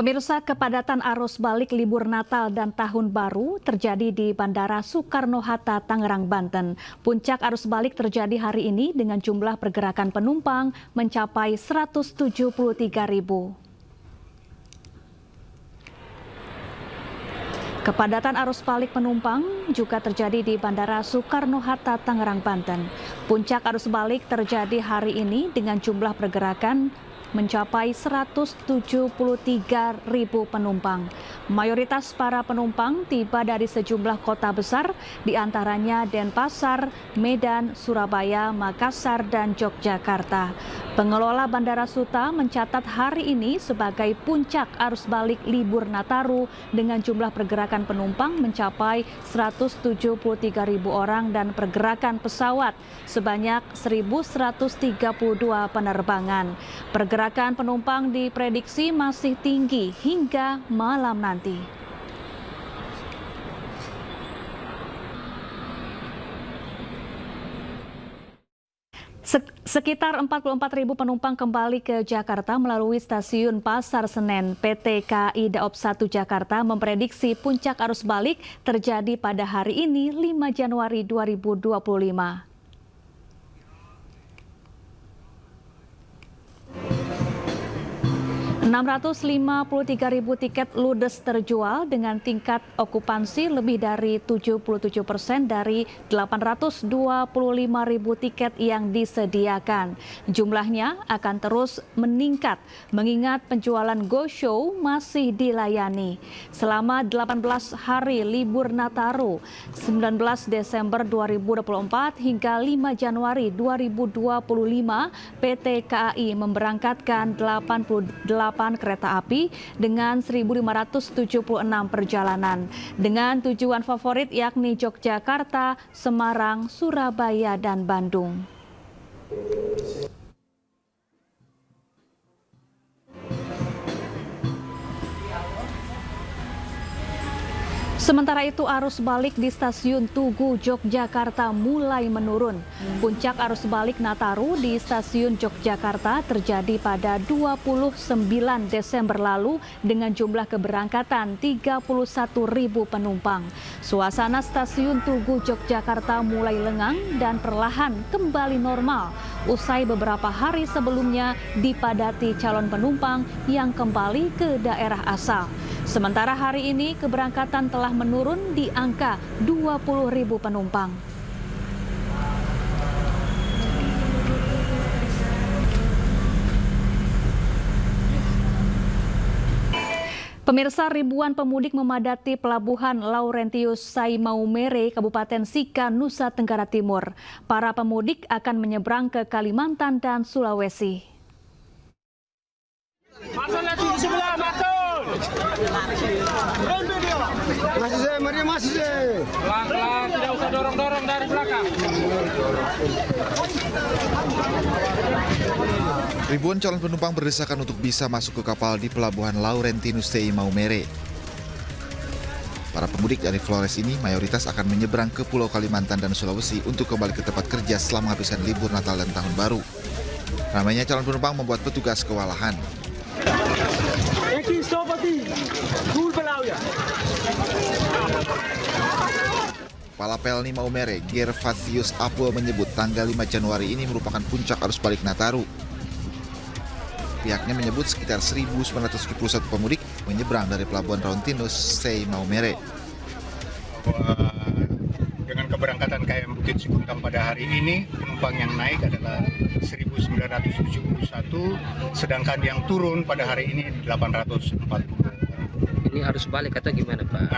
Pemirsa, kepadatan arus balik libur Natal dan Tahun Baru terjadi di Bandara Soekarno-Hatta, Tangerang, Banten. Puncak arus balik terjadi hari ini dengan jumlah pergerakan penumpang mencapai 173.000. Kepadatan arus balik penumpang juga terjadi di Bandara Soekarno-Hatta, Tangerang, Banten. Puncak arus balik terjadi hari ini dengan jumlah pergerakan mencapai 173.000 penumpang. Mayoritas para penumpang tiba dari sejumlah kota besar, diantaranya Denpasar, Medan, Surabaya, Makassar, dan Yogyakarta. Pengelola Bandara Suta mencatat hari ini sebagai puncak arus balik libur Nataru dengan jumlah pergerakan penumpang mencapai 173.000 orang dan pergerakan pesawat sebanyak 1.132 penerbangan. Pergerakan penumpang diprediksi masih tinggi hingga malam nanti. Sekitar 44.000 penumpang kembali ke Jakarta melalui stasiun Pasar Senen. PT KAI Daob 1 Jakarta memprediksi puncak arus balik terjadi pada hari ini 5 Januari 2025. 653.000 tiket ludes terjual dengan tingkat okupansi lebih dari 77% dari 825.000 tiket yang disediakan. Jumlahnya akan terus meningkat mengingat penjualan Go Show masih dilayani. Selama 18 hari libur Nataru 19 Desember 2024 hingga 5 Januari 2025, PT KAI memberangkatkan 88 kereta api dengan 1.576 perjalanan dengan tujuan favorit yakni Yogyakarta, Semarang, Surabaya, dan Bandung. Sementara itu arus balik di stasiun Tugu Yogyakarta mulai menurun. Puncak arus balik Nataru di stasiun Yogyakarta terjadi pada 29 Desember lalu dengan jumlah keberangkatan 31.000 penumpang. Suasana stasiun Tugu Yogyakarta mulai lengang dan perlahan kembali normal usai beberapa hari sebelumnya dipadati calon penumpang yang kembali ke daerah asal. Sementara hari ini keberangkatan telah menurun di angka 20.000 penumpang. Pemirsa, ribuan pemudik memadati Pelabuhan Laurentius Sai Maumere, Kabupaten Sika, Nusa Tenggara Timur. Para pemudik akan menyeberang ke Kalimantan dan Sulawesi. Pelan-pelan, tidak usah dorong-dorong dari belakang. Ribuan calon penumpang berdesakan untuk bisa masuk ke kapal di Pelabuhan Laurentius Sai Maumere. Para pemudik dari Flores ini mayoritas akan menyeberang ke Pulau Kalimantan dan Sulawesi untuk kembali ke tempat kerja setelah menghabiskan libur Natal dan Tahun Baru. Ramainya calon penumpang membuat petugas kewalahan. Kepala Pelni Maumere, Gervasius Apul menyebut tanggal 5 Januari ini merupakan puncak arus balik Nataru. Pihaknya menyebut sekitar 1.971 pemudik menyeberang dari Pelabuhan Laurentius Sai Maumere. Dengan keberangkatan KM Bukit Sikuntang pada hari ini, penumpang yang naik adalah 1.971, sedangkan yang turun pada hari ini 840. Ini arus balik atau gimana, Pak?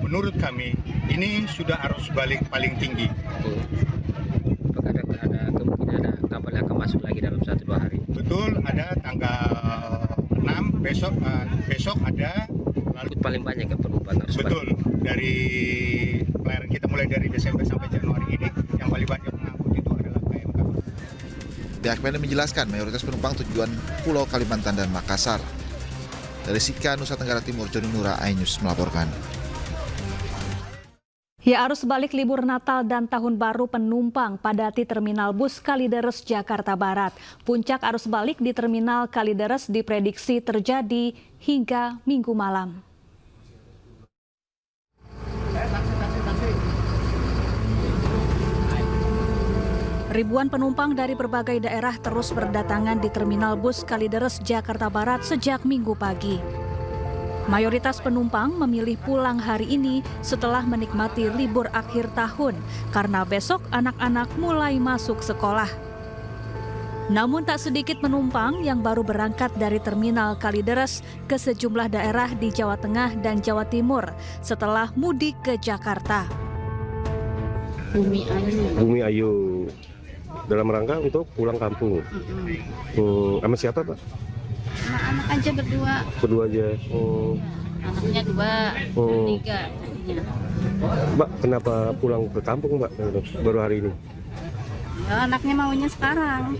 Menurut kami, ini sudah arus balik paling tinggi. Apakah ada kemungkinan ada kapal yang akan masuk lagi dalam 1-2 hari? Betul, ada tanggal 6, besok ada. Lalu paling banyak ya penumpang arus balik? Betul, dari pelayaran kita mulai dari Desember sampai Januari ini, yang paling banyak mengangkut itu adalah KM. Pihak Pelni menjelaskan mayoritas penumpang tujuan Pulau Kalimantan dan Makassar. Dari Sika, Nusa Tenggara Timur, Joni Nura, iNews melaporkan. Ya, arus balik libur Natal dan Tahun Baru penumpang padati Terminal Bus Kalideres, Jakarta Barat. Puncak arus balik di Terminal Kalideres diprediksi terjadi hingga Minggu malam. Ribuan penumpang dari berbagai daerah terus berdatangan di Terminal Bus Kalideres, Jakarta Barat sejak Minggu pagi. Mayoritas penumpang memilih pulang hari ini setelah menikmati libur akhir tahun karena besok anak-anak mulai masuk sekolah. Namun tak sedikit penumpang yang baru berangkat dari Terminal Kalideres ke sejumlah daerah di Jawa Tengah dan Jawa Timur setelah mudik ke Jakarta. Bumi Ayu dalam rangka untuk pulang kampung. Sama siapa, Pak? Anak-anak aja berdua. Berdua aja. Anaknya 2, 3. Mbak, kenapa pulang ke kampung, Mbak? Baru hari ini? Ya, anaknya maunya sekarang.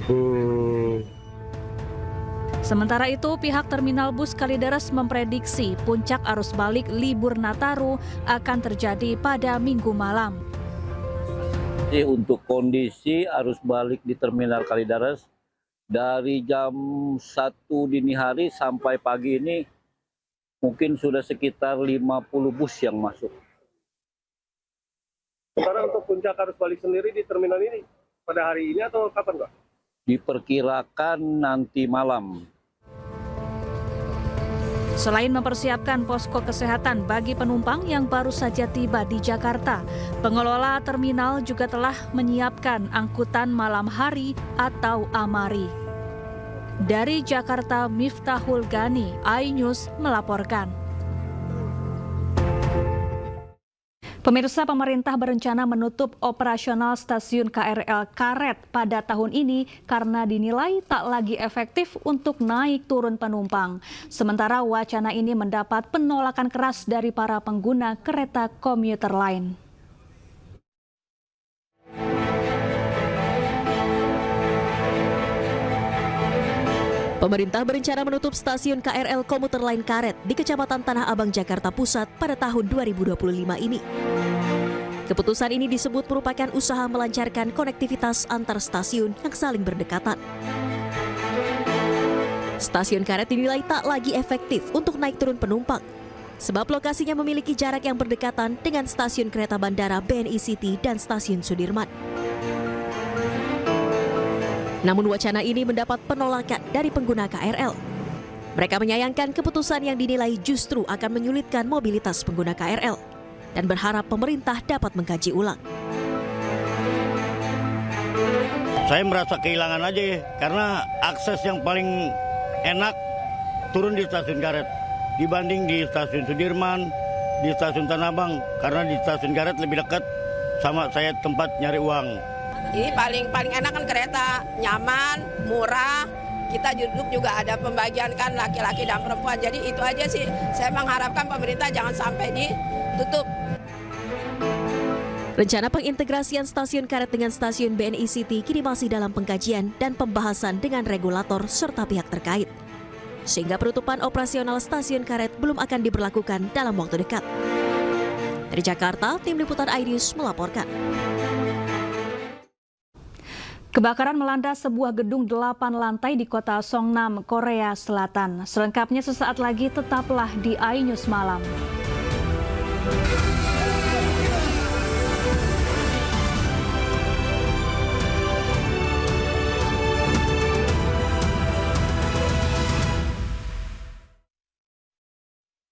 Sementara itu, pihak Terminal Bus Kalideres memprediksi puncak arus balik libur Nataru akan terjadi pada Minggu malam. Untuk kondisi arus balik di Terminal Kalideres dari jam 1 dini hari sampai pagi ini mungkin sudah sekitar 50 bus yang masuk. Sementara untuk puncak arus balik sendiri di terminal ini pada hari ini atau kapan, Pak? Diperkirakan nanti malam. Selain mempersiapkan posko kesehatan bagi penumpang yang baru saja tiba di Jakarta, pengelola terminal juga telah menyiapkan angkutan malam hari atau AMARI. Dari Jakarta, Miftahul Gani, iNews melaporkan. Pemirsa, pemerintah berencana menutup operasional stasiun KRL Karet pada tahun ini karena dinilai tak lagi efektif untuk naik turun penumpang. Sementara wacana ini mendapat penolakan keras dari para pengguna kereta komuter lain. Pemerintah berencana menutup stasiun KRL komuter lain Karet di Kecamatan Tanah Abang, Jakarta Pusat pada tahun 2025 ini. Keputusan ini disebut merupakan usaha melancarkan konektivitas antar stasiun yang saling berdekatan. Stasiun Karet dinilai tak lagi efektif untuk naik turun penumpang, sebab lokasinya memiliki jarak yang berdekatan dengan stasiun kereta bandara BNI City dan stasiun Sudirman. Namun wacana ini mendapat penolakan dari pengguna KRL. Mereka menyayangkan keputusan yang dinilai justru akan menyulitkan mobilitas pengguna KRL dan berharap pemerintah dapat mengkaji ulang. Saya merasa kehilangan aja karena akses yang paling enak turun di stasiun Karet dibanding di stasiun Sudirman, di stasiun Tanah Abang, karena di stasiun Karet lebih dekat sama saya tempat nyari uang. Ini paling enak kan kereta, nyaman, murah. Kita duduk juga ada pembagian kan laki-laki dan perempuan. Jadi itu aja sih. Saya mengharapkan pemerintah jangan sampai ditutup. Rencana pengintegrasian stasiun Karet dengan stasiun BNI City kini masih dalam pengkajian dan pembahasan dengan regulator serta pihak terkait. Sehingga penutupan operasional stasiun Karet belum akan diberlakukan dalam waktu dekat. Dari Jakarta, Tim Liputan iNews melaporkan. Kebakaran melanda sebuah gedung 8 lantai di kota Songnam, Korea Selatan. Selengkapnya sesaat lagi, tetaplah di iNews Malam.